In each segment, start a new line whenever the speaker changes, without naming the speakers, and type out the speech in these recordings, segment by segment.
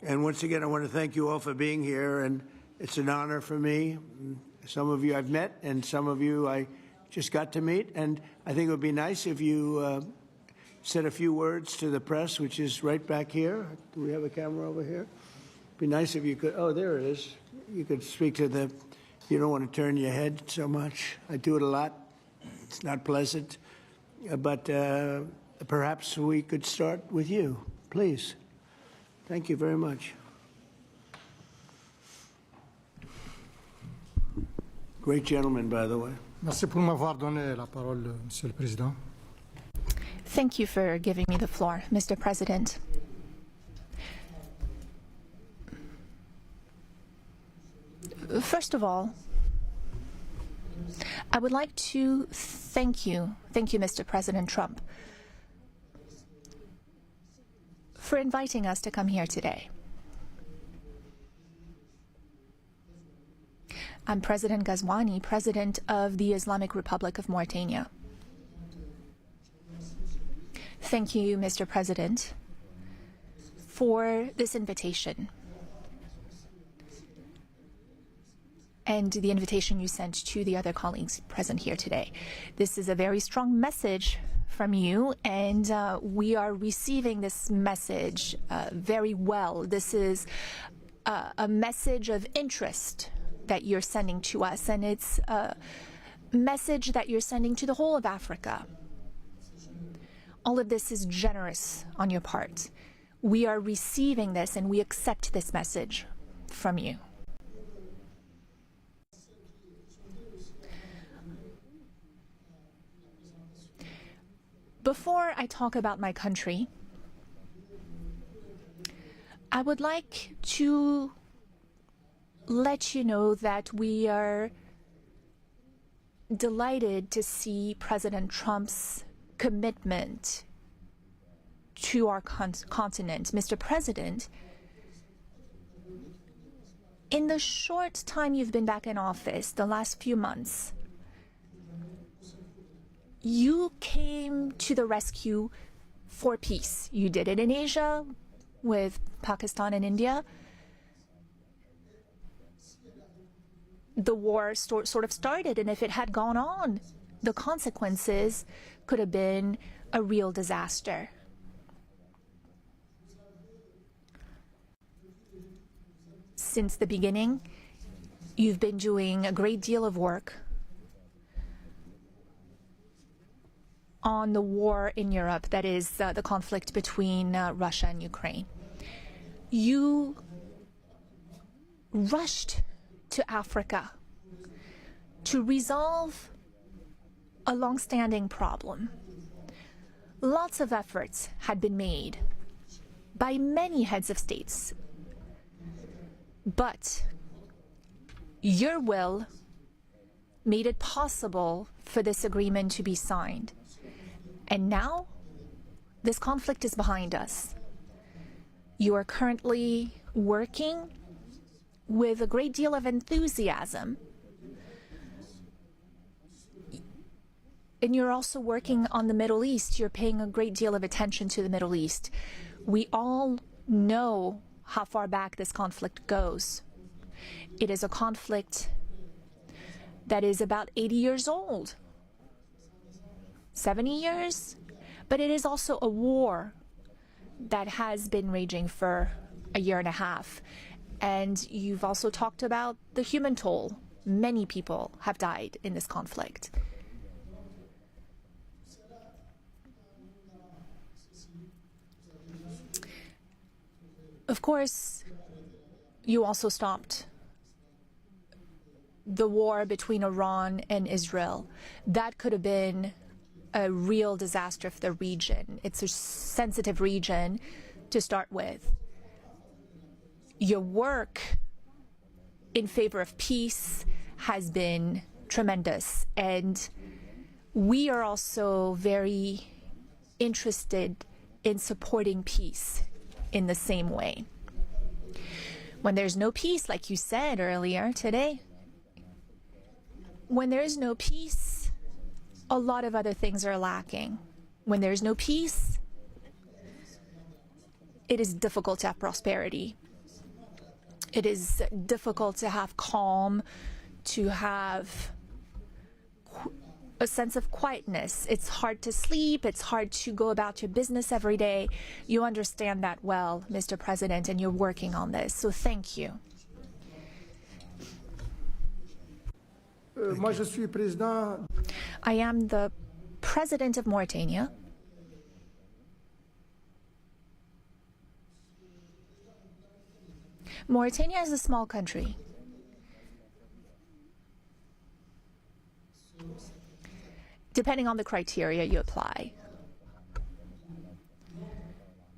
And once again, I want to thank you all for being here, and it's an honor for me. Some of you I've met, and some of you I just got to meet, and I think it would be nice if you said a few words to the press, which is right back here. Do we have a camera over here? It'd be nice if you could, oh, there it is. You could speak to the, you don't want to turn your head so much. I do it a lot. It's not pleasant. But perhaps we could start with you, please. Thank you very much. Great gentleman, by the way.
Merci pour m'avoir donné la parole, Monsieur le Président.
Thank you for giving me the floor, Mr. President. First of all, I would like to thank you, Mr. President Trump, for inviting us to come here today. I'm President Ghazouani, President of the Islamic Republic of Mauritania. Thank you, Mr. President, for this invitation and the invitation you sent to the other colleagues present here today. This is a very strong message from you, and we are receiving this message very well. This is a message of interest that you're sending to us, and it's a message that you're sending to the whole of Africa. All of this is generous on your part. We are receiving this, and we accept this message from you. Before I talk about my country, I would like to let you know that we are delighted to see President Trump's commitment to our continent. Mr. President, in the short time you've been back in office, the last few months, you came to the rescue for peace. You did it in Asia with Pakistan and India. The war sort of started, and if it had gone on, the consequences could have been a real disaster. Since the beginning, you've been doing a great deal of work on the war in Europe, that is the conflict between Russia and Ukraine. You rushed to Africa to resolve a long-standing problem. Lots of efforts had been made by many heads of states, but your will made it possible for this agreement to be signed. And now, this conflict is behind us. You are currently working with a great deal of enthusiasm. And you're also working on the Middle East. You're paying a great deal of attention to the Middle East. We all know how far back this conflict goes. It is a conflict that is about 80 years old. 70 years, but it is also a war that has been raging for a year and a half. And you've also talked about the human toll. Many people have died in this conflict. Of course, you also stopped the war between Iran and Israel. That could have been a real disaster for the region. It's a sensitive region to start with. Your work in favor of peace has been tremendous, and we are also very interested in supporting peace in the same way. When there's no peace, like you said earlier today, when there is no peace, a lot of other things are lacking. When there's no peace, it is difficult to have prosperity. It is difficult to have calm, to have a sense of quietness. It's hard to sleep. It's hard to go about your business every day. You understand that well, Mr. President, and you're working on this. So thank you.
Moi, je suis président.
I am the president of Mauritania. Mauritania is a small country. Depending on the criteria you apply.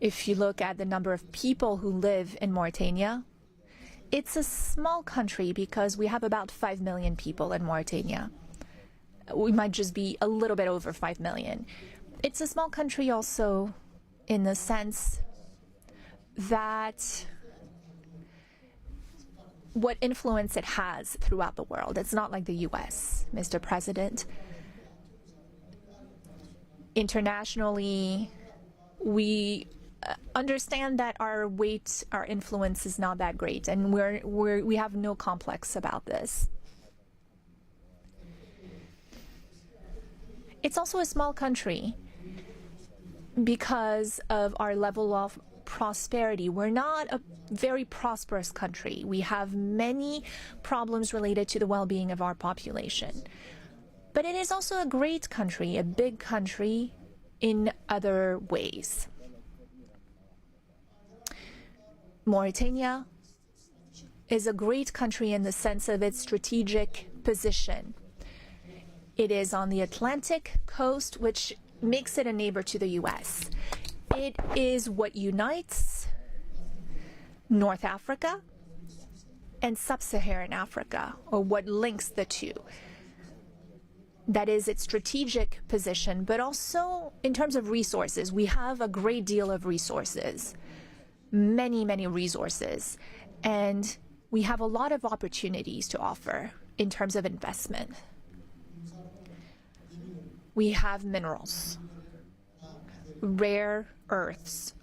If you look at the number of people who live in Mauritania, it's a small country because we have about 5 million people in Mauritania. We might just be a little bit over 5 million. It's a small country also in the sense that what influence it has throughout the world. It's not like the US, Mr. President. Internationally, we understand that our weight, our influence is not that great, and we have no complex about this. It's also a small country because of our level of prosperity. We're not a very prosperous country. We have many problems related to the well-being of our population. But it is also a great country, a big country in other ways. Mauritania is a great country in the sense of its strategic position. It is on the Atlantic coast, which makes it a neighbor to the US. It is what unites North Africa and Sub-Saharan Africa, or what links the two. That is its strategic position, but also in terms of resources. We have a great deal of resources, many, many resources, and we have a lot of opportunities to offer in terms of investment. We have minerals, rare earths,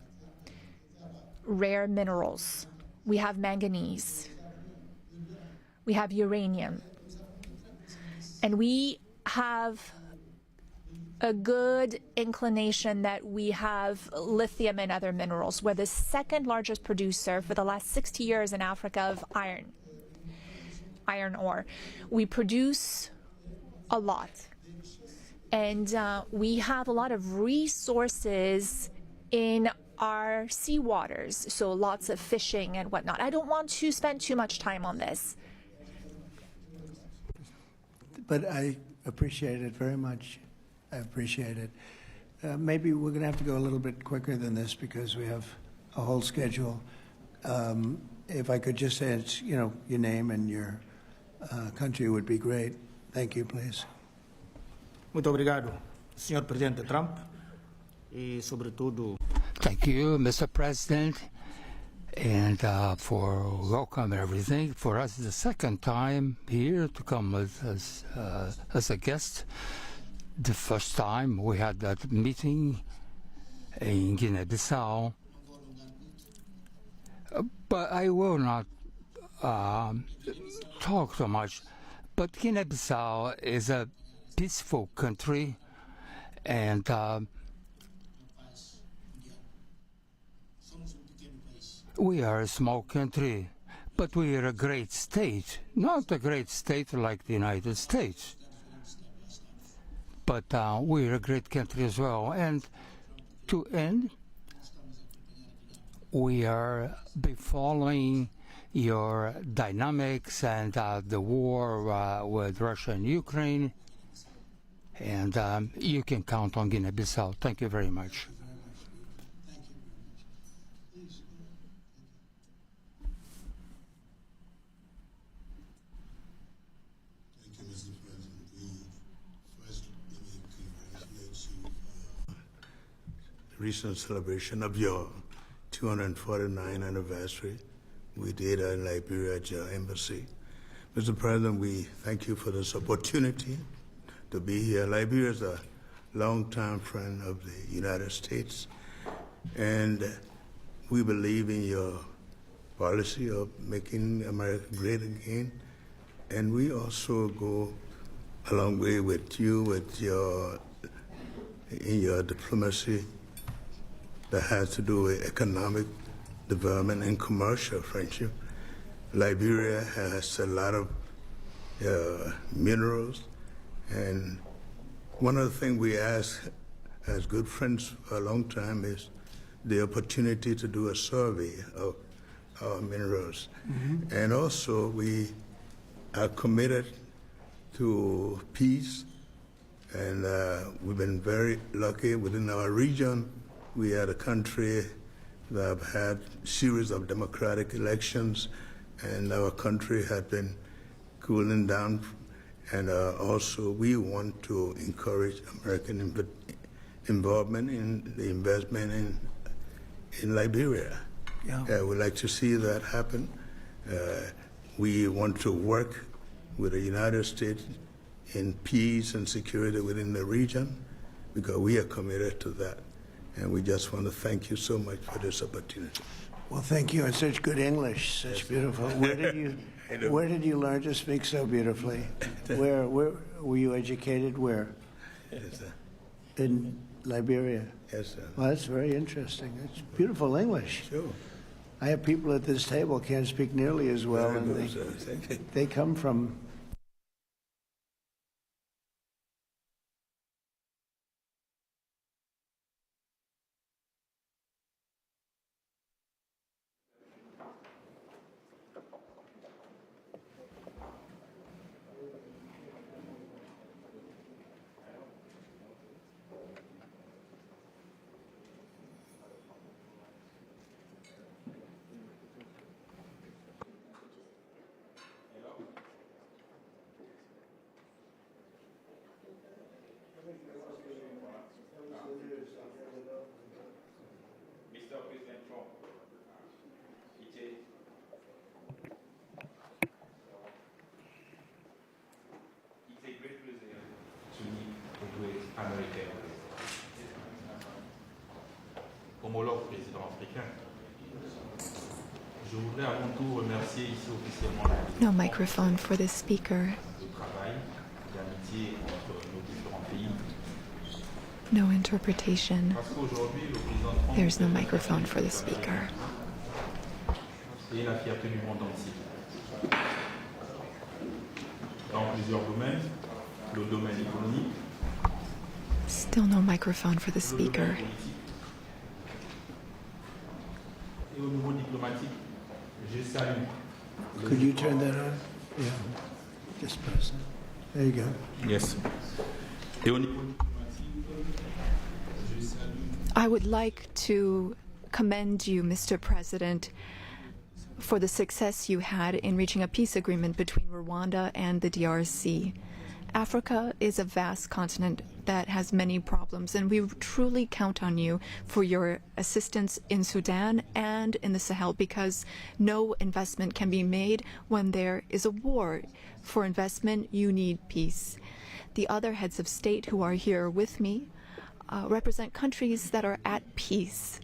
rare minerals. We have manganese. We have uranium. And we have a good inclination that we have lithium and other minerals. We're the second largest producer for the last 60 years in Africa of iron ore. We produce a lot. And we have a lot of resources in our seawaters, so lots of fishing and whatnot. I don't want to spend too much time on this.
But I appreciate it very much. I appreciate it. Maybe we're going to have to go a little bit quicker than this because we have a whole schedule. If I could just say it's, your name and your country would be great. Thank you, please.
Muito obrigado, Sr. Presidente Trump, e sobretudo.
Thank you, Mr. President, and for welcome everything. For us, it's the second time here to come as a guest. The first time we had that meeting in Guinea-Bissau, but I will not talk so much. But Guinea-Bissau is a peaceful country, and we are a small country, but we are a great state. Not a great state like the United States, but we are a great country as well. And to end, we are following your dynamics and the war with Russia and Ukraine. And you can count on Guinea-Bissau. Thank you very much.
Thank you, Mr. President. First, let me congratulate you for the recent celebration of your 249th anniversary. We did in Liberia at your embassy. Mr. President, we thank you for this opportunity to be here. Liberia is a longtime friend of the United States, and we believe in your policy of making America great again. And we also go a long way with you, in your diplomacy that has to do with economic development and commercial friendship. Liberia has a lot of minerals, and one of the things we ask as good friends for a long time is the opportunity to do a survey of our minerals. And also we are committed to peace, and we've been very lucky within our region. We are a country that have had a series of democratic elections, and our country had been cooling down. And also we want to encourage American involvement in the investment in Liberia.
Yeah.
We'd like to see that happen. We want to work with the United States in peace and security within the region, because we are committed to that. And we just want to thank you so much for this opportunity.
Well, thank you, and such good English, such beautiful. Where did you learn to speak so beautifully? Where were you educated? Where?
Yes, sir.
In Liberia.
Yes, sir.
Well, that's very interesting. It's beautiful English.
Sure.
I have people at this table can't speak nearly as well,
Very
and
good, sir. Thank you.
they come from
Mr. President Trump, it's a great pleasure to meet a great American homologue président africain. Je voudrais avant tout remercier ici officiellement
No microphone for the speaker.
le travail d'amitié entre nos différents pays.
No interpretation.
Parce qu'aujourd'hui, le président Trump
There's no microphone for the speaker.
est la fierté du monde entier. Dans plusieurs domaines, le domaine économique,
Still no microphone for the
le
speaker.
domaine politique. Et au niveau diplomatique, je salue. les
Could you
efforts-
turn that on? Yeah. Just press it. There you go.
Yes. Et au niveau diplomatique, je salue
I would like to commend you, Mr. President, for the success you had in reaching a peace agreement between Rwanda and the DRC. Africa is a vast continent that has many problems, and we truly count on you for your assistance in Sudan and in the Sahel, because no investment can be made when there is a war. For investment, you need peace. The other heads of state who are here with me represent countries that are at peace,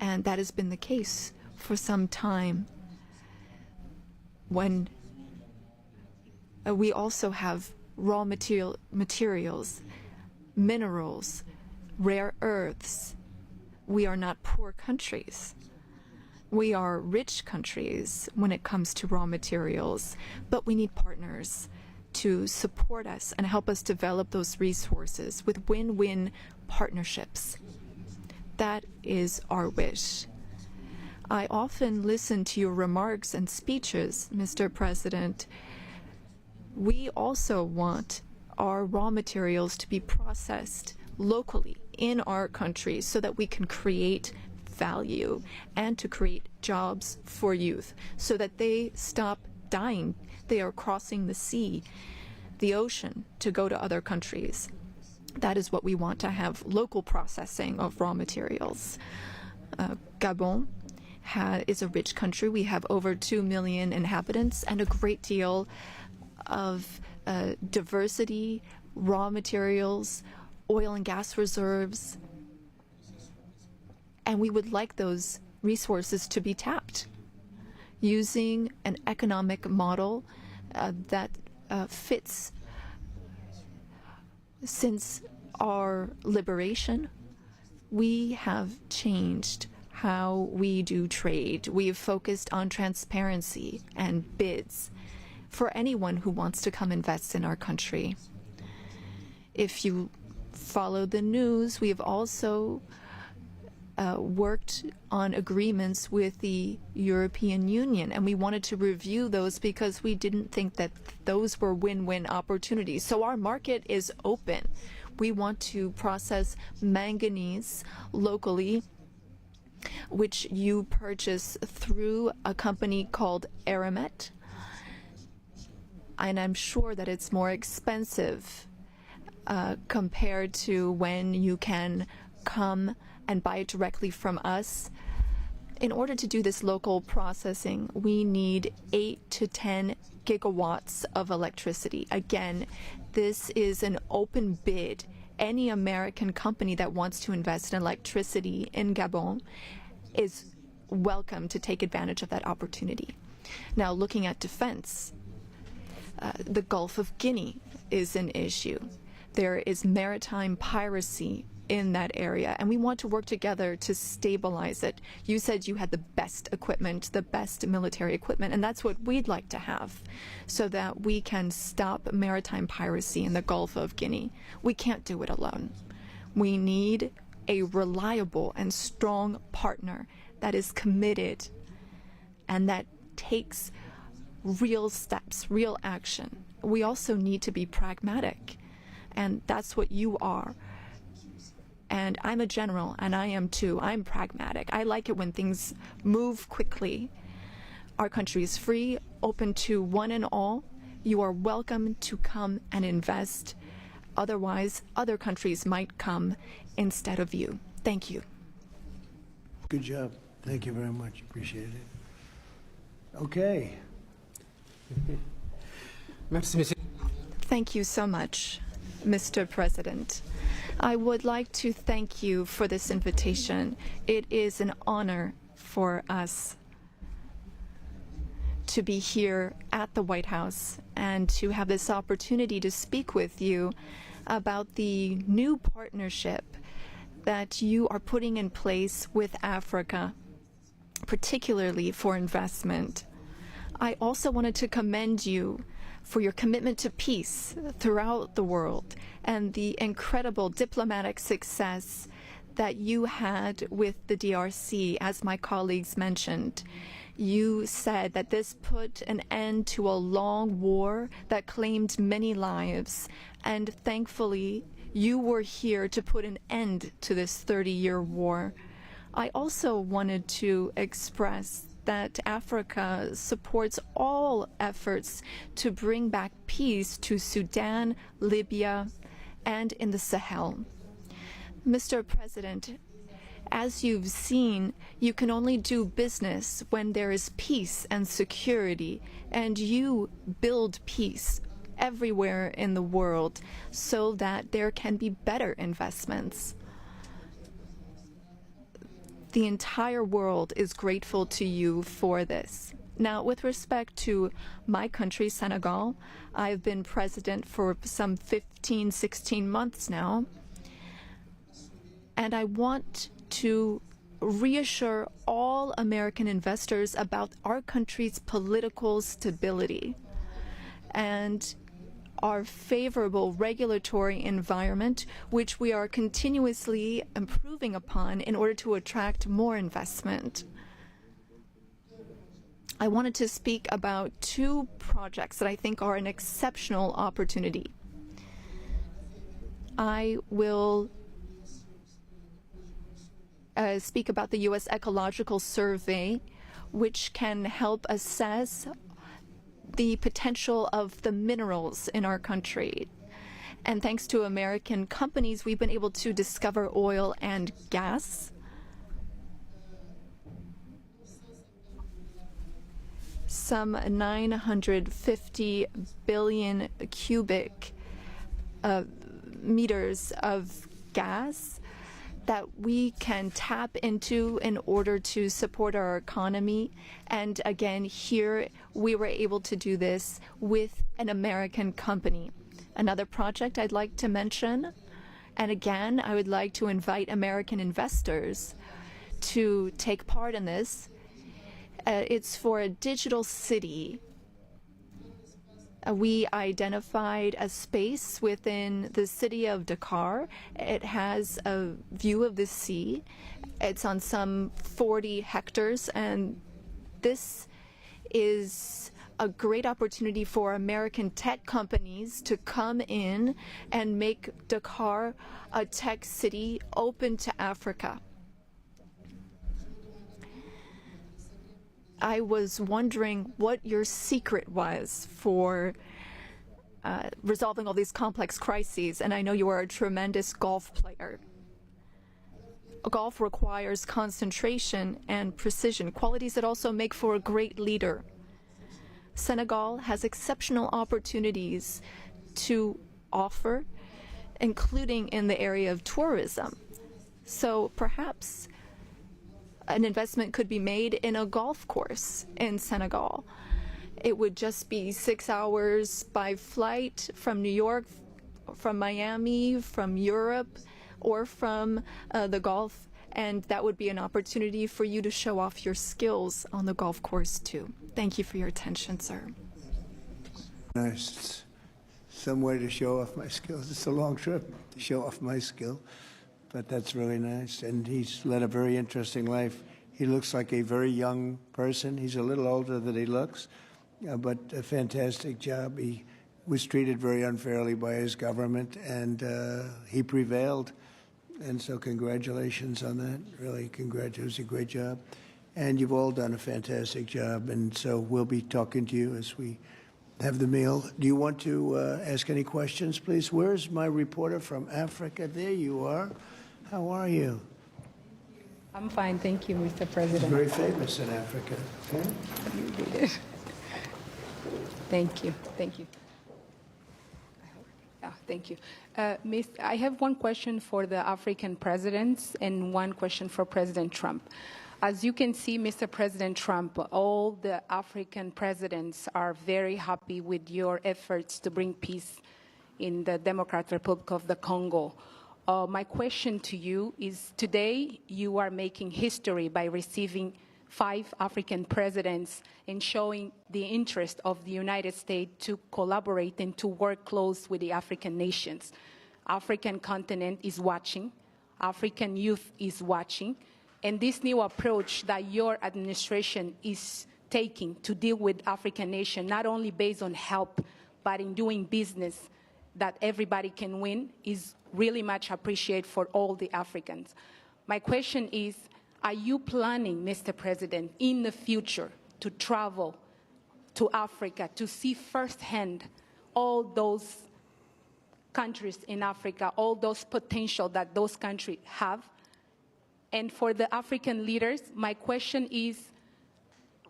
and that has been the case for some time. When we also have raw materials, minerals, rare earths. We are not poor countries. We are rich countries when it comes to raw materials, but we need partners to support us and help us develop those resources with win-win partnerships. That is our wish. I often listen to your remarks and speeches, Mr. President. We also want our raw materials to be processed locally in our country so that we can create value and to create jobs for youth so that they stop dying. They are crossing the sea, the ocean, to go to other countries. That is what we want, to have local processing of raw materials. Gabon is a rich country. We have over 2 million inhabitants and a great deal of diversity, raw materials, oil and gas reserves. And we would like those resources to be tapped. using an economic model that fits. Since our liberation, we have changed how we do trade. We have focused on transparency and bids for anyone who wants to come invest in our country. If you follow the news, we have also worked on agreements with the European Union, and we wanted to review those because we didn't think that those were win-win opportunities. So our market is open. We want to process manganese locally, which you purchase through a company called Aramet. And I'm sure that it's more expensive compared to when you can come and buy it directly from us. In order to do this local processing, we need 8 to 10 gigawatts of electricity. Again, this is an open bid. Any American company that wants to invest in electricity in Gabon is welcome to take advantage of that opportunity. Now, looking at defense, the Gulf of Guinea is an issue. There is maritime piracy in that area, and we want to work together to stabilize it. You said you had the best equipment, the best military equipment, and that's what we'd like to have so that we can stop maritime piracy in the Gulf of Guinea. We can't do it alone. We need a reliable and strong partner that is committed and that takes real steps, real action. We also need to be pragmatic, and that's what you are. And I'm a general, and I am too. I'm pragmatic. I like it when things move quickly. Our country is free, open to one and all. You are welcome to come and invest. Otherwise, other countries might come instead of you. Thank you.
Good job. Thank you very much. Appreciate it. Okay.
Merci, monsieur.
Thank you so much, Mr. President. I would like to thank you for this invitation. It is an honor for us to be here at the White House and to have this opportunity to speak with you about the new partnership that you are putting in place with Africa, particularly for investment. I also wanted to commend you for your commitment to peace throughout the world and the incredible diplomatic success that you had with the DRC, as my colleagues mentioned. You said that this put an end to a long war that claimed many lives, and thankfully, you were here to put an end to this 30-year war. I also wanted to express that Africa supports all efforts to bring back peace to Sudan, Libya, and in the Sahel. Mr. President, as you've seen, you can only do business when there is peace and security, and you build peace everywhere in the world so that there can be better investments. The entire world is grateful to you for this. Now, with respect to my country, Senegal, I've been president for some 15, 16 months now, and I want to reassure all American investors about our country's political stability and our favorable regulatory environment, which we are continuously improving upon in order to attract more investment. I wanted to speak about two projects that I think are an exceptional opportunity. I will speak about the U.S. Ecological Survey, which can help assess the potential of the minerals in our country. And thanks to American companies, we've been able to discover oil and gas. Some 950 billion cubic meters of gas that we can tap into in order to support our economy. And again, here we were able to do this with an American company. Another project I'd like to mention, and again, I would like to invite American investors to take part in this. It's for a digital city. We identified a space within the city of Dakar. It has a view of the sea. It's on some 40 hectares, and this is a great opportunity for American tech companies to come in and make Dakar a tech city open to Africa. I was wondering what your secret was for resolving all these complex crises, and I know you are a tremendous golf player. Golf requires concentration and precision, qualities that also make for a great leader. Senegal has exceptional opportunities to offer, including in the area of tourism. So perhaps an investment could be made in a golf course in Senegal. It would just be 6 hours by flight from New York, from Miami, from Europe, or from the Gulf, and that would be an opportunity for you to show off your skills on the golf course too. Thank you for your attention, sir.
Nice. It's some way to show off my skills. It's a long trip to show off my skill, but that's really nice. And he's led a very interesting life. He looks like a very young person. He's a little older than he looks, but a fantastic job. He was treated very unfairly by his government, and he prevailed. And so congratulations on that. Really, congratulations. It was a great job. And you've all done a fantastic job. And so we'll be talking to you as we have the meal. Do you want to ask any questions, please? Where's my reporter from Africa? There you are. How are you?
I'm fine, thank you, Mr.
He's
President.
very famous in Africa. Okay?
You did it. Thank you, thank you. Thank you. I have one question for the African presidents and one question for President Trump. As you can see, Mr. President Trump, all the African presidents are very happy with your efforts to bring peace in the Democratic Republic of the Congo. My question to you is, today you are making history by receiving 5 African presidents and showing the interest of the United States to collaborate and to work close with the African nations. African continent is watching, African youth is watching, and this new approach that your administration is taking to deal with African nations, not only based on help, but in doing business that everybody can win, is really much appreciated for all the Africans. My question is, are you planning, Mr. President, in the future to travel to Africa to see firsthand all those countries in Africa, all those potential that those countries have? And for the African leaders, my question is,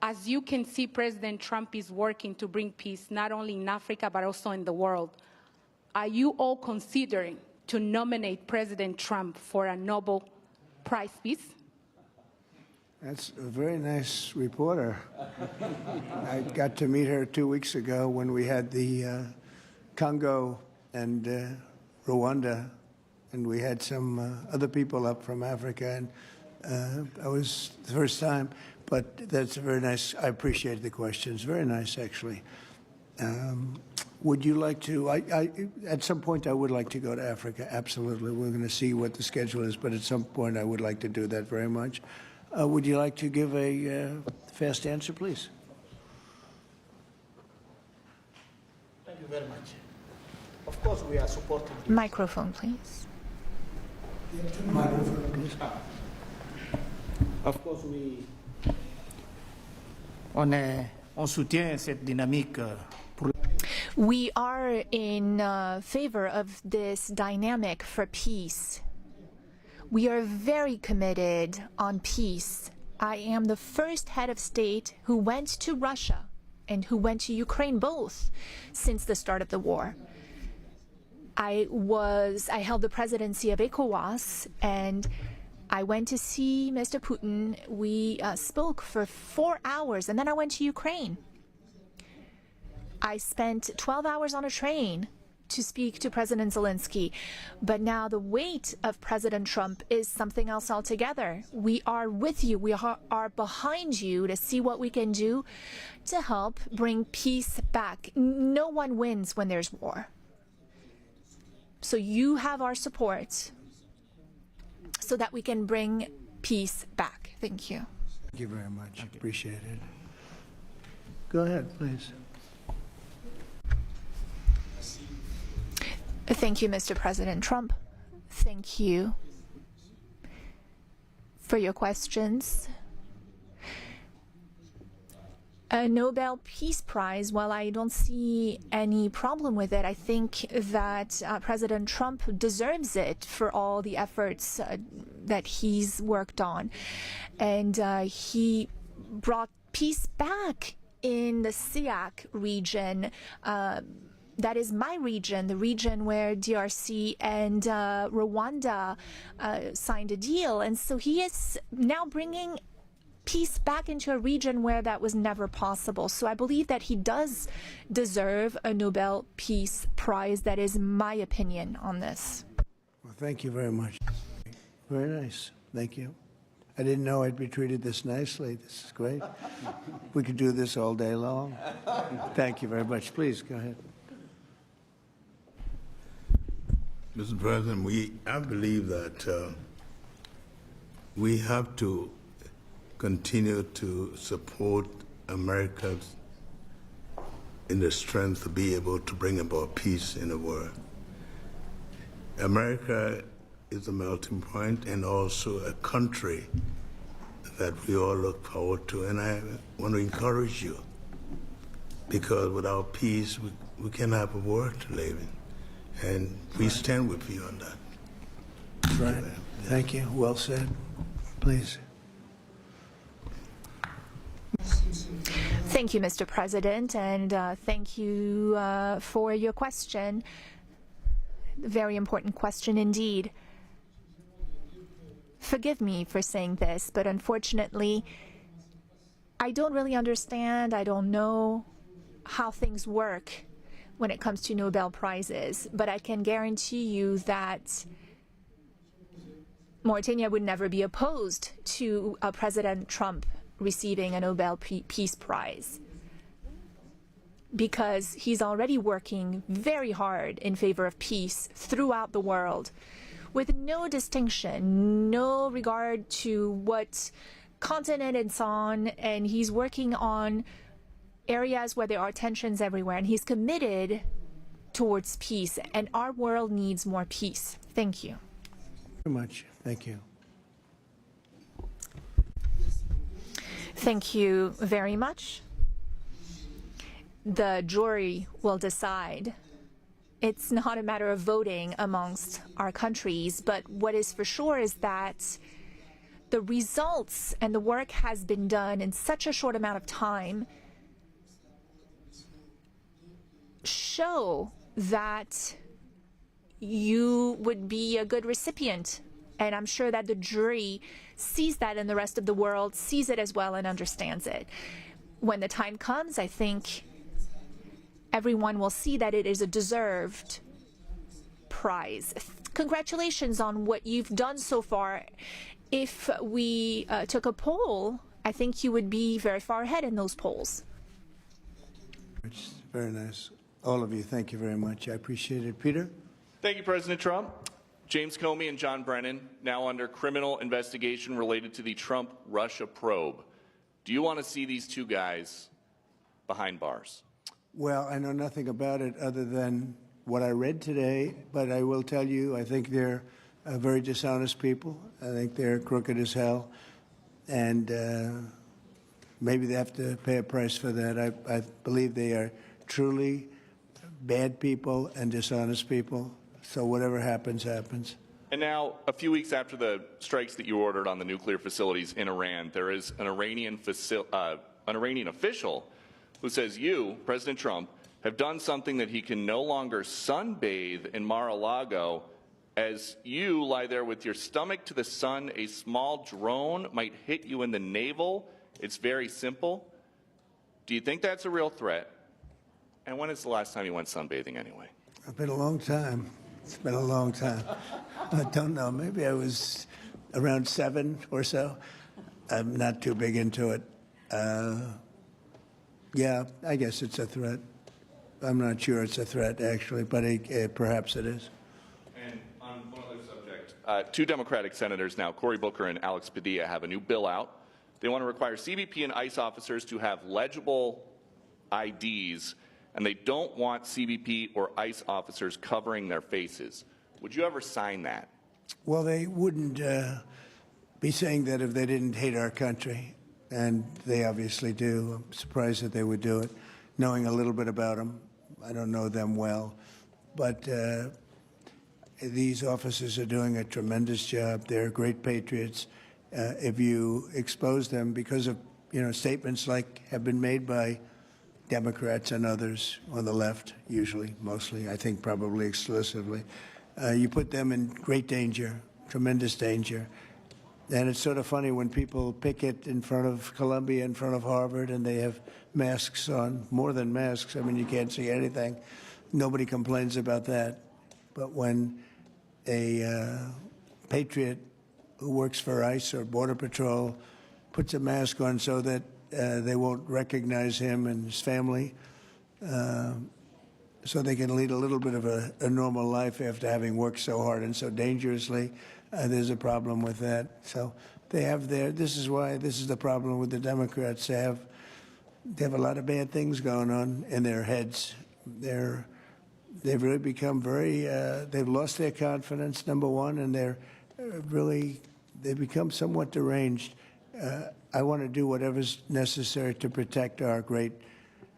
as you can see, President Trump is working to bring peace not only in Africa but also in the world. Are you all considering to nominate President Trump for a Nobel Prize Peace?
That's a very nice reporter. I got to meet her 2 weeks ago when we had the Congo and Rwanda, and we had some other people up from Africa, and I was the first time, but that's a very nice, I appreciate the questions, very nice actually. Would you like to, at some point I would like to go to Africa, absolutely. We're going to see what the schedule is, but at some point I would like to do that very much. Would you like to give a fast answer, please?
Thank you very much. Of course, we are supporting you.
Microphone, please.
Microphone, please.
Of course, on soutient cette dynamique pour.
We are in favor of this dynamic for peace. We are very committed on peace. I am the first head of state who went to Russia and who went to Ukraine, both since the start of the war. I held the presidency of ECOWAS, and I went to see Mr. Putin. We spoke for 4 hours, and then I went to Ukraine. I spent 12 hours on a train to speak to President Zelensky. But now the weight of President Trump is something else altogether. We are with you. We are behind you to see what we can do to help bring peace back. No one wins when there's war. So you have our support so that we can bring peace back. Thank you.
Thank you very much. Appreciate it. Go ahead, please.
Thank you, Mr. President Trump. Thank you for your questions. A Nobel Peace Prize, well, I don't see any problem with it. I think that President Trump deserves it for all the efforts that he's worked on. And he brought peace back in the SEAC region. That is my region, the region where DRC and Rwanda signed a deal. And so he is now bringing peace back into a region where that was never possible. So I believe that he does deserve a Nobel Peace Prize. That is my opinion on this.
Well, thank you very much. Very nice. Thank you. I didn't know I'd be treated this nicely. This is great. We could do this all day long. Thank you very much. Please, go ahead.
Mr. President, I believe that we have to continue to support America in the strength to be able to bring about peace in the world. America is a melting point and also a country that we all look forward to. And I want to encourage you, because without peace, we can't have a world to live in. And we stand with you on that.
Right. Thank you. Well said. Please.
Thank you, Mr. President, and thank you for your question. Very important question indeed. Forgive me for saying this, but unfortunately, I don't really understand. I don't know how things work when it comes to Nobel Prizes, but I can guarantee you that Mauritania would never be opposed to President Trump receiving a Nobel Peace Prize, because he's already working very hard in favor of peace throughout the world, with no distinction, no regard to what continent it's on, and he's working on areas where there are tensions everywhere, and he's committed towards peace, and our world needs more peace. Thank you.
Very much. Thank you.
Thank you very much. The jury will decide. It's not a matter of voting amongst our countries, but what is for sure is that the results and the work has been done in such a short amount of time show that you would be a good recipient. And I'm sure that the jury sees that, and the rest of the world sees it as well and understands it. When the time comes, I think everyone will see that it is a deserved prize. Congratulations on what you've done so far. If we took a poll, I think you would be very far ahead in those polls.
It's very nice. All of you, thank you very much. I appreciate it. Peter?
Thank you, President Trump. James Comey and John Brennan, now under criminal investigation related to the Trump-Russia probe. Do you want to see these two guys behind bars?
Well, I know nothing about it other than what I read today, but I will tell you, I think they're very dishonest people. I think they're crooked as hell, and maybe they have to pay a price for that. I believe they are truly bad people and dishonest people. So whatever happens, happens.
And now, a few weeks after the strikes that you ordered on the nuclear facilities in Iran, there is an Iranian official who says you, President Trump, have done something that he can no longer sunbathe in Mar-a-Lago. As you lie there with your stomach to the sun, a small drone might hit you in the navel. It's very simple. Do you think that's a real threat? And when is the last time you went sunbathing anyway?
It's been a long time. It's been a long time. I don't know. Maybe I was around 7 or so. I'm not too big into it. Yeah, I guess it's a threat. I'm not sure it's a threat, actually, but perhaps it is.
And on one other subject, two Democratic senators now, Cory Booker and Alex Padilla, have a new bill out. They want to require CBP and ICE officers to have legible IDs, and they don't want CBP or ICE officers covering their faces. Would you ever sign that?
Well, they wouldn't be saying that if they didn't hate our country, and they obviously do. I'm surprised that they would do it, knowing a little bit about them. I don't know them well, but these officers are doing a tremendous job. They're great patriots. If you expose them because of statements like have been made by Democrats and others on the left, usually, mostly, I think probably exclusively, you put them in great danger, tremendous danger. And it's sort of funny when people picket in front of Columbia, in front of Harvard, and they have masks on, more than masks. I mean, you can't see anything. Nobody complains about that. But when a patriot who works for ICE or Border Patrol puts a mask on so that they won't recognize him and his family, so they can lead a little bit of a normal life after having worked so hard and so dangerously, there's a problem with that. So they have this is the problem with the Democrats. They have a lot of bad things going on in their heads. They've really become they've lost their confidence, number one, and they've become somewhat deranged. I want to do whatever's necessary to protect our great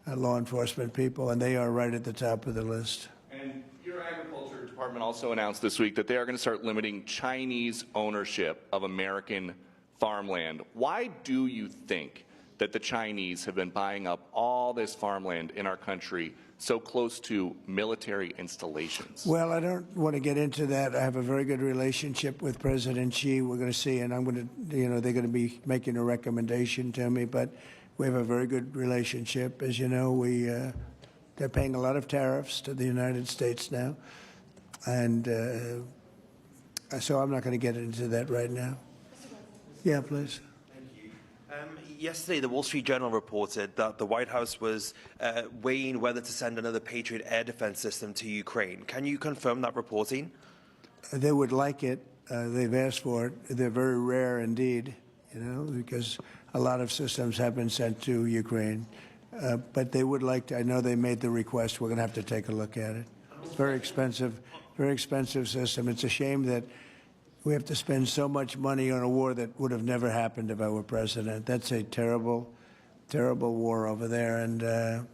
law enforcement people, and they are right at the top of the list.
And your agriculture department also announced this week that they are going to start limiting Chinese ownership of American farmland. Why do you think that the Chinese have been buying up all this farmland in our country so close to military installations?
Well, I don't want to get into that. I have a very good relationship with President Xi. We're going to see, and I'm going to, they're going to be making a recommendation to me, but we have a very good relationship. As you know, they're paying a lot of tariffs to the United States now, and so I'm not going to get into that right now. Yeah, please.
Yesterday, the Wall Street Journal reported that the White House was weighing whether to send another Patriot air defense system to Ukraine. Can you confirm that reporting?
They would like it. They've asked for it. They're very rare indeed, because a lot of systems have been sent to Ukraine. But they would like to. I know they made the request. We're going to have to take a look at it. Very expensive system. It's a shame that we have to spend so much money on a war that would have never happened if I were president. That's a terrible, terrible war over there, and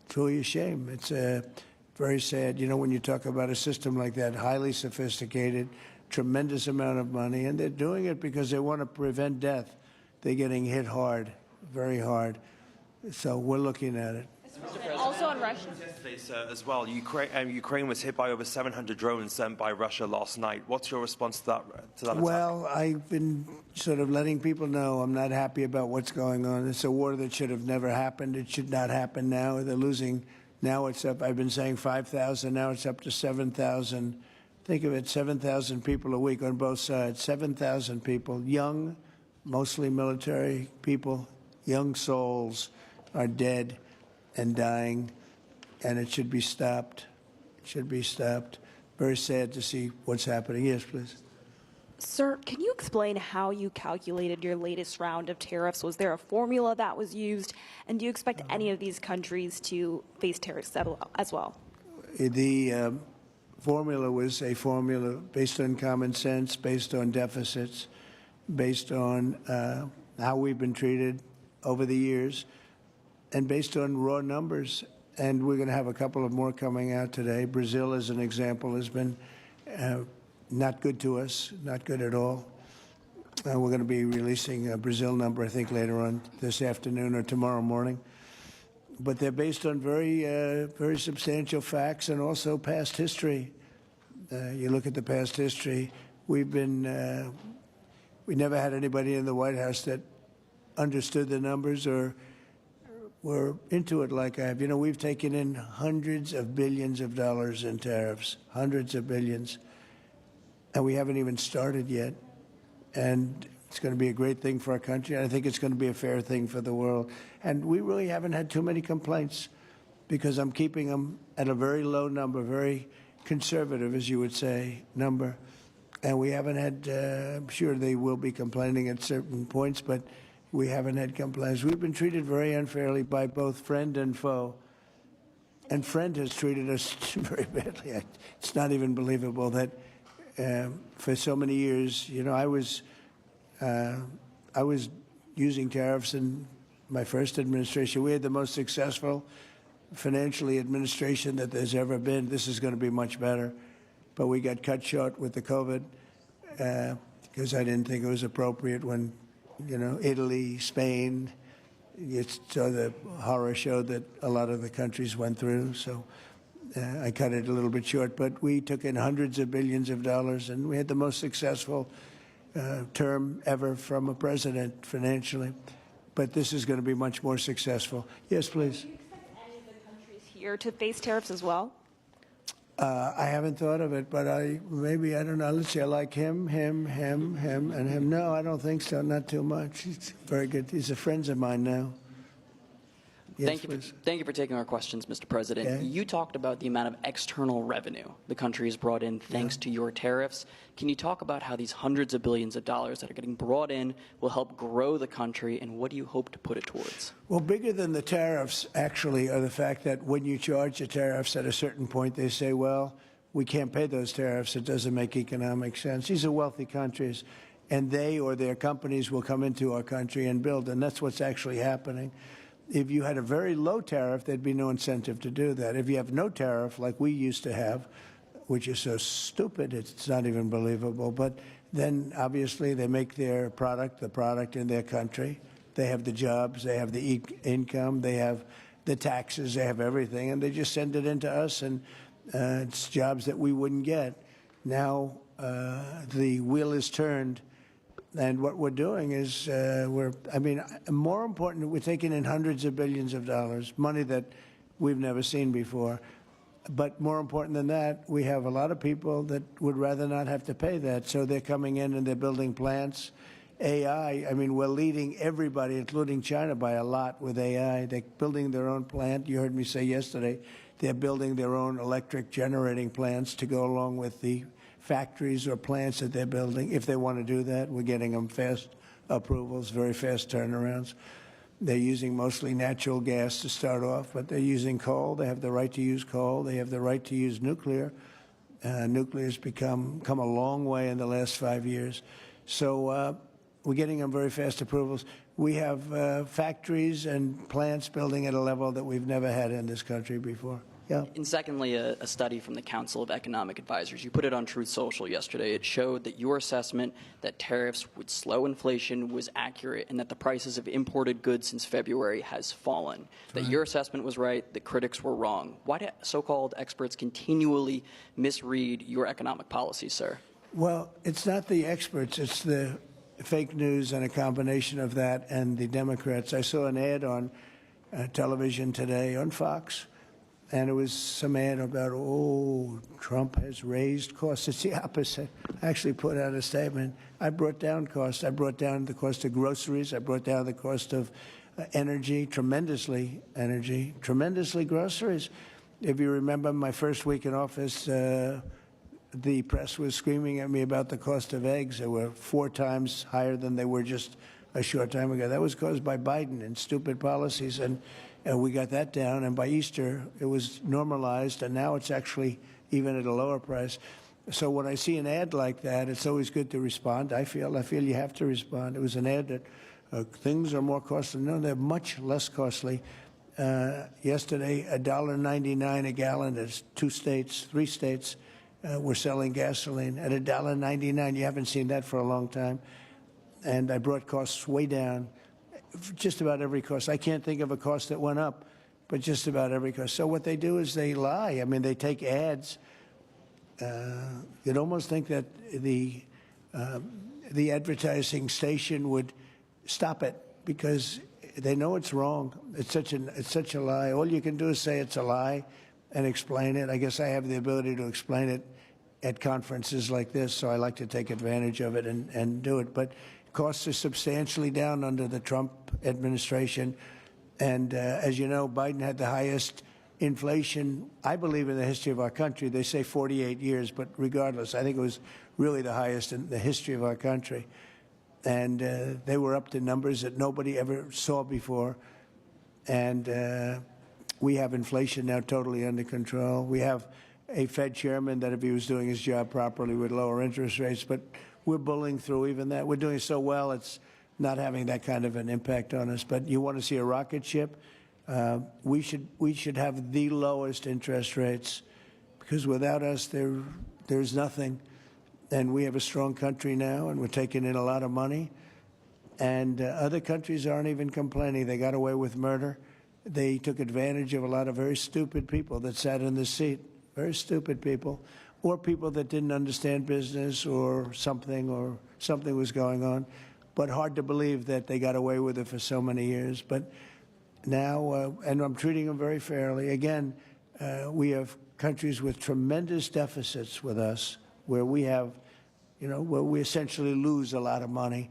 truly a shame. It's very sad. When you talk about a system like that, highly sophisticated, tremendous amount of money, and they're doing it because they want to prevent death. They're getting hit hard, very hard. So we're looking at it.
Also on Russia.
Yesterday, sir, as well, Ukraine was hit by over 700 drones sent by Russia last night. What's your response to that attack?
Well, I've been sort of letting people know I'm not happy about what's going on. It's a war that should have never happened. It should not happen now. They're losing. Now it's up. I've been saying 5,000. Now it's up to 7,000. Think of it, 7,000 people a week on both sides. 7,000 people, young, mostly military people, young souls are dead and dying, and it should be stopped. It should be stopped. Very sad to see what's happening. Yes, please.
Sir, can you explain how you calculated your latest round of tariffs? Was there a formula that was used? And do you expect any of these countries to face tariffs as well?
The formula was a formula based on common sense, based on deficits, based on how we've been treated over the years, and based on raw numbers. And we're going to have a couple of more coming out today. Brazil, as an example, has been not good to us, not good at all. We're going to be releasing a Brazil number, I think, later on this afternoon or tomorrow morning. but they're based on very substantial facts and also past history. You look at the past history. We never had anybody in the White House that understood the numbers or were into it like I have. You know, we've taken in hundreds of billions of dollars in tariffs, hundreds of billions, and we haven't even started yet. And it's going to be a great thing for our country. And I think it's going to be a fair thing for the world. And we really haven't had too many complaints because I'm keeping them at a very low number, very conservative, as you would say, number. And we haven't had, I'm sure they will be complaining at certain points, but we haven't had complaints. We've been treated very unfairly by both friend and foe. And friend has treated us very badly. It's not even believable that for so many years, you know, I was using tariffs in my first administration. We had the most successful financially administration that there's ever been. This is going to be much better. But we got cut short with the COVID because I didn't think it was appropriate when, you know, Italy, Spain, so the horror show that a lot of the countries went through. So I cut it a little bit short. But we took in hundreds of billions of dollars, and we had the most successful term ever from a president financially. But this is going to be much more successful. Yes, please.
Do you expect any of the countries here to face tariffs as well?
I haven't thought of it, but I don't know. Let's see, I like him, and him. No, I don't think so. Not too much. He's very good. He's a friend of mine now. Yes,
Thank you for taking our questions, Mr. President.
Okay.
You talked about the amount of external revenue the country has brought in thanks to your tariffs. Can you talk about how these hundreds of billions of dollars that are getting brought in will help grow the country, and what do you hope to put it towards?
Well, bigger than the tariffs, actually, are the fact that when you charge the tariffs at a certain point, they say, well, we can't pay those tariffs. It doesn't make economic sense. These are wealthy countries, and they or their companies will come into our country and build, and that's what's actually happening. If you had a very low tariff, there'd be no incentive to do that. If you have no tariff, like we used to have, which is so stupid, it's not even believable, but then obviously they make their product, the product in their country. They have the jobs, they have the income, they have the taxes, they have everything, and they just send it into us, and it's jobs that we wouldn't get. Now the wheel is turned. And what we're doing is more important, we're taking in hundreds of billions of dollars, money that we've never seen before. But more important than that, we have a lot of people that would rather not have to pay that. So they're coming in and they're building plants. AI, we're leading everybody, including China, by a lot with AI. They're building their own plant. You heard me say yesterday, they're building their own electric generating plants to go along with the factories or plants that they're building. If they want to do that, we're getting them fast approvals, very fast turnarounds. They're using mostly natural gas to start off, but they're using coal. They have the right to use coal. They have the right to use nuclear. Nuclear's come a long way in the last 5 years. So we're getting them very fast approvals. We have factories and plants building at a level that we've never had in this country before. Yeah.
And secondly, a study from the Council of Economic Advisors. You put it on Truth Social yesterday. It showed that your assessment that tariffs would slow inflation was accurate, and that the prices of imported goods since February has fallen. That your assessment was right, the critics were wrong. Why do so-called experts continually misread your economic policy, sir?
Well, it's not the experts. It's the fake news and a combination of that and the Democrats. I saw an ad on television today on Fox. And it was some ad about, Trump has raised costs. It's the opposite. I actually put out a statement. I brought down costs. I brought down the cost of groceries. I brought down the cost of energy, tremendously groceries. If you remember my first week in office, the press was screaming at me about the cost of eggs. They were 4 times higher than they were just a short time ago. That was caused by Biden and stupid policies. And we got that down, and by Easter, it was normalized, and now it's actually even at a lower price. So when I see an ad like that, it's always good to respond. I feel you have to respond. It was an ad that things are more costly. No, they're much less costly. Yesterday, $1.99 a gallon. There's 3 states were selling gasoline at $1.99. You haven't seen that for a long time. And I brought costs way down. Just about every cost. I can't think of a cost that went up but just about every coast. So what they do is they lie. I mean, they take ads. You'd almost think that the advertising station would stop it because they know it's wrong. It's such a lie. All you can do is say it's a lie and explain it. I guess I have the ability to explain it at conferences like this, so I like to take advantage of it and do it. But costs are substantially down under the Trump administration. And as you know, Biden had the highest inflation, I believe, in the history of our country. They say 48 years, but regardless, I think it was really the highest in the history of our country. And they were up to numbers that nobody ever saw before. And we have inflation now totally under control. We have a Fed chairman that, if he was doing his job properly, would lower interest rates. But we're bullying through even that. We're doing so well, it's not having that kind of an impact on us. But you want to see a rocket ship? We should have the lowest interest rates, because without us, there's nothing. And we have a strong country now, and we're taking in a lot of money. And other countries aren't even complaining. They got away with murder. They took advantage of a lot of very stupid people that sat in the seat, very stupid people, or people that didn't understand business or something was going on. But hard to believe that they got away with it for so many years. But now, and I'm treating them very fairly. Again, we have countries with tremendous deficits with us, where we have, where we essentially lose a lot of money.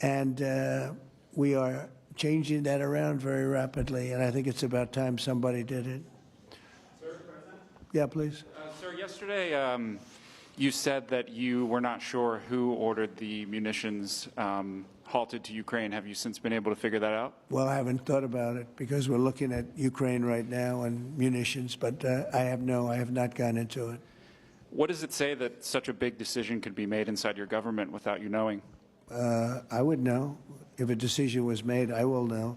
And we are changing that around very rapidly, and I think it's about time somebody did it.
Sir, President?
Yeah, please.
Sir, yesterday you said that you were not sure who ordered the munitions halted to Ukraine. Have you since been able to figure that out?
Well, I haven't thought about it, because we're looking at Ukraine right now and munitions, but I have not gone into it.
What does it say that such a big decision could be made inside your government without you knowing?
I would know. If a decision was made, I will know.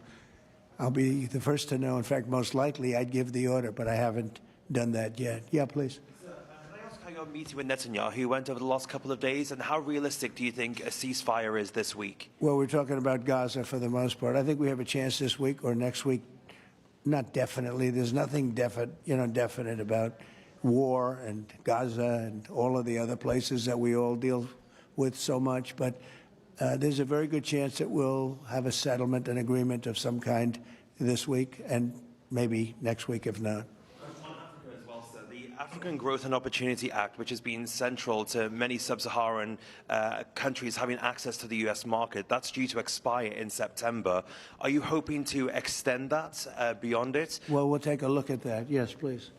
I'll be the first to know. In fact, most likely I'd give the order, but I haven't done that yet. Yeah, please.
Can I ask how your meeting with Netanyahu went over the last couple of days, and how realistic do you think a ceasefire is this week?
Well, we're talking about Gaza for the most part. I think we have a chance this week or next week. Not definitely. There's nothing definite about war and Gaza and all of the other places that we all deal with so much, but there's a very good chance that we'll have a settlement, an agreement of some kind this week, and maybe next week if not.
On Africa as well, sir. The African Growth and Opportunity Act, which has been central to many sub-Saharan countries having access to the U.S. market, that's due to expire in September. Are you hoping to extend that beyond it?
Well, we'll take a look at that. Yes, please.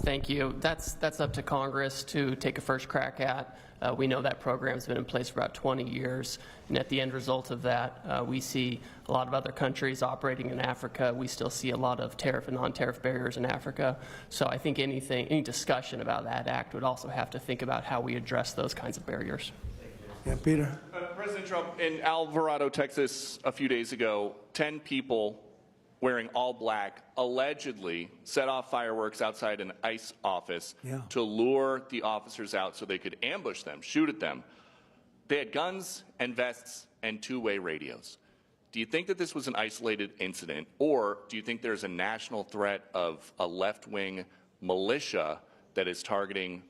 Thank you. That's up to Congress to take a first crack at. We know that program's been in place for about 20 years, and at the end result of that, we see a lot of other countries operating in Africa. We still see a lot of tariff and non-tariff barriers in Africa. So I think any discussion about that act would also have to think about how we address those kinds of barriers.
Yeah, Peter.
President Trump, in Alvarado, Texas, a few days ago, 10 people wearing all black allegedly set off fireworks outside an ICE office to lure the officers out so they could ambush them, shoot at them. They had guns and vests and two-way radios. Do you think that this was an isolated incident, or do you think there's a national threat of a left-wing militia that is targeting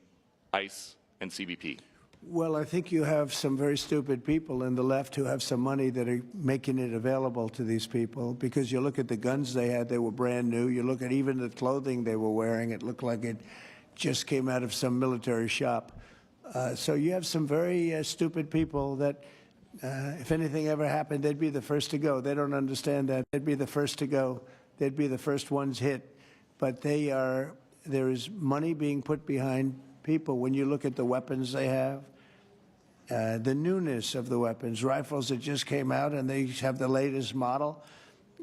ICE and CBP?
Well, I think you have some very stupid people in the left who have some money that are making it available to these people, because you look at the guns they had, they were brand new. You look at even the clothing they were wearing, it looked like it just came out of some military shop. So you have some very stupid people that, if anything ever happened, they'd be the first to go. They don't understand that. They'd be the first to go. They'd be the first ones hit. But there is money being put behind people. When you look at the weapons they have, the newness of the weapons, rifles that just came out and they have the latest model.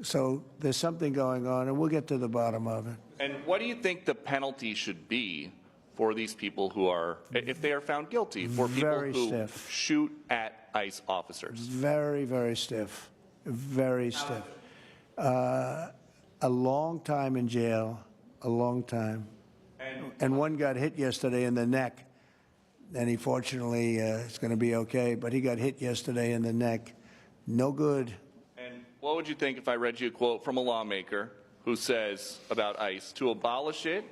So there's something going on, and we'll get to the bottom of it.
And what do you think the penalty should be for these people who are, if they are found guilty, for people who shoot at ICE officers?
Very, very stiff. Very stiff. A long time in jail, a long time. And one got hit yesterday in the neck, and he fortunately is going to be okay, but he got hit yesterday in the neck. No good.
And what would you think if I read you a quote from a lawmaker who says about ICE to abolish it,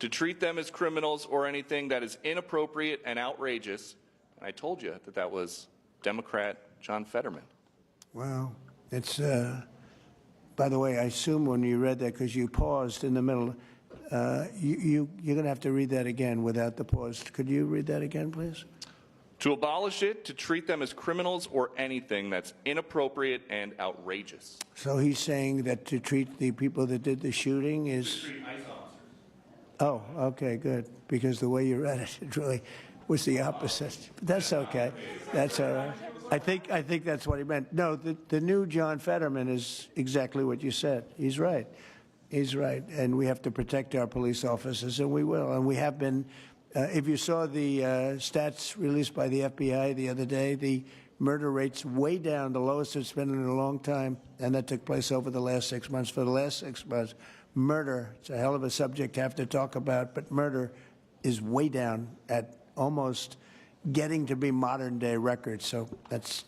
to treat them as criminals or anything that is inappropriate and outrageous? And I told you that that was Democrat John Fetterman.
Wow. It's, by the way, I assume when you read that, because you paused in the middle, you're going to have to read that again without the pause. Could you read that again, please?
To abolish it, to treat them as criminals or anything that's inappropriate and outrageous.
So he's saying that to treat the people that did the shooting is... Oh, okay, good. Because the way you read it, it really was the opposite. That's okay. That's all right. I think that's what he meant. No, the new John Fetterman is exactly what you said. He's right. He's right. And we have to protect our police officers, and we will. And we have been... if you saw the stats released by the FBI the other day, the murder rate's way down, the lowest it's been in a long time, and that took place over the last 6 months. For the last 6 months, murder, it's a hell of a subject to have to talk about, but murder is way down at almost getting to be modern-day records. So that's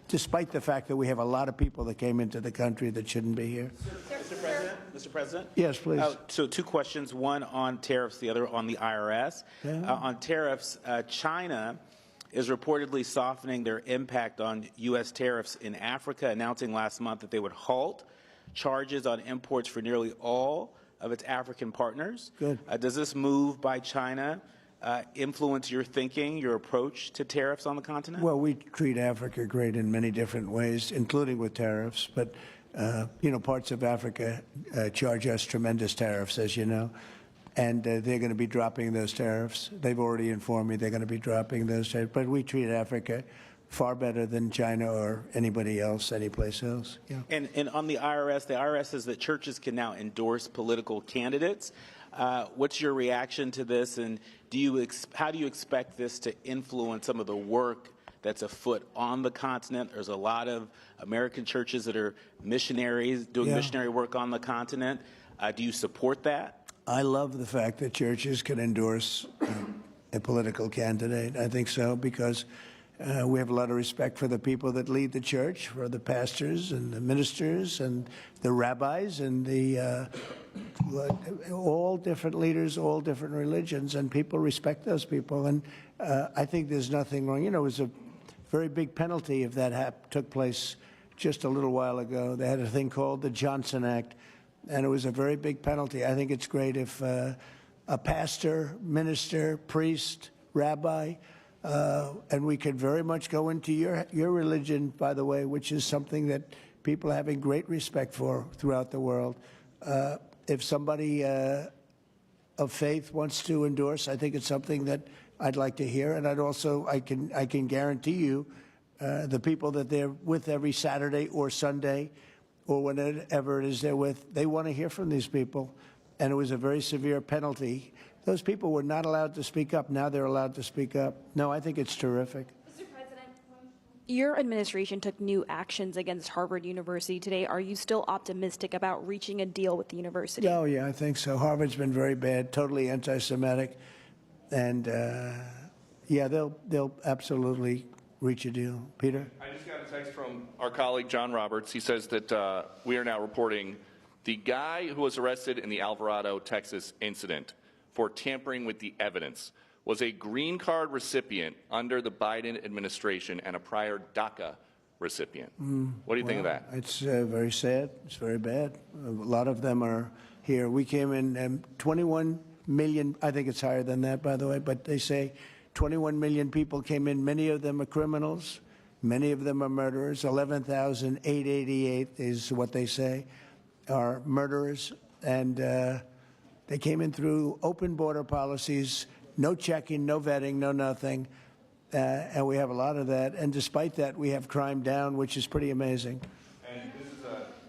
despite the fact that we have a lot of people that came into the country that shouldn't be here.
Mr. President?
Yes, please.
So two questions, one on tariffs, the other on the IRS.
Yeah.
On tariffs, China is reportedly softening their impact on U.S. tariffs in Africa, announcing last month that they would halt charges on imports for nearly all of its African partners.
Good.
Does this move by China influence your thinking, your approach to tariffs on the continent?
Well, we treat Africa great in many different ways, including with tariffs. But, parts of Africa charge us tremendous tariffs, as you know. And they're going to be dropping those tariffs. They've already informed me they're going to be dropping those tariffs. But we treat Africa far better than China or anybody else, anyplace else. Yeah.
And on the IRS says that churches can now endorse political candidates. What's your reaction to this, and how do you expect this to influence some of the work that's afoot on the continent? There's a lot of American churches that are missionaries doing missionary work on the continent. Do you support that?
I love the fact that churches can endorse a political candidate. I think so, because we have a lot of respect for the people that lead the church, for the pastors and the ministers and the rabbis and the all different leaders, all different religions, and people respect those people. And I think there's nothing wrong. You know, it was a very big penalty if that took place just a little while ago. They had a thing called the Johnson Act, and it was a very big penalty. I think it's great if a pastor, minister, priest, rabbi, and we could very much go into your religion, by the way, which is something that people are having great respect for throughout the world. If somebody of faith wants to endorse, I think it's something that I'd like to hear. And I can guarantee you the people that they're with every Saturday or Sunday or whenever it is they're with, they want to hear from these people. And it was a very severe penalty. Those people were not allowed to speak up. Now they're allowed to speak up. No, I think it's terrific.
Mr. President, your administration took new actions against Harvard University today. Are you still optimistic about reaching a deal with the university?
Oh, yeah, I think so. Harvard's been very bad, totally anti-Semitic. And, yeah, they'll absolutely reach a deal. Peter?
I just got a text from our colleague, John Roberts. He says that we are now reporting the guy who was arrested in the Alvarado, Texas incident for tampering with the evidence was a green card recipient under the Biden administration and a prior DACA recipient. What do you think of that?
It's very sad. It's very bad. A lot of them are here. We came in 21 million. I think it's higher than that, by the way, but they say 21 million people came in. Many of them are criminals. Many of them are murderers. 11,888 is what they say are murderers. And they came in through open border policies, no checking, no vetting, no nothing. And we have a lot of that. And despite that, we have crime down, which is pretty amazing.
And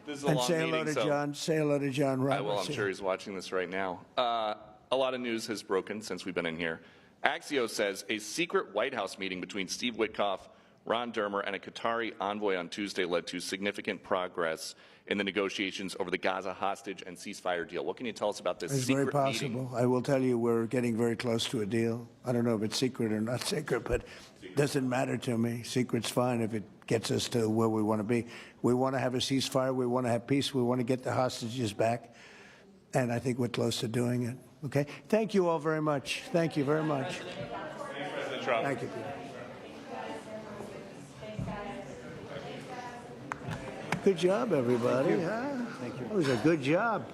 this is a
And
long
say hello
meeting,
to
so
John. Say hello to John Roberts.
I will. I'm sure he's watching this right now. A lot of news has broken since we've been in here. Axios says a secret White House meeting between Steve Witkoff, Ron Dermer, and a Qatari envoy on Tuesday led to significant progress in the negotiations over the Gaza hostage and ceasefire deal. What can you tell us about this
It's
secret
very possible.
meeting?
I will tell you we're getting very close to a deal. I don't know if it's secret or not secret, but it doesn't matter to me. Secret's fine if it gets us to where we want to be. We want to have a ceasefire. We want to have peace. We want to get the hostages back. And I think we're close to doing it. Okay? Thank you all very much. Thank you very much.
Thanks, President Trump.
Thank you, Peter. Good job, everybody. Huh? Thank you. That was a good job.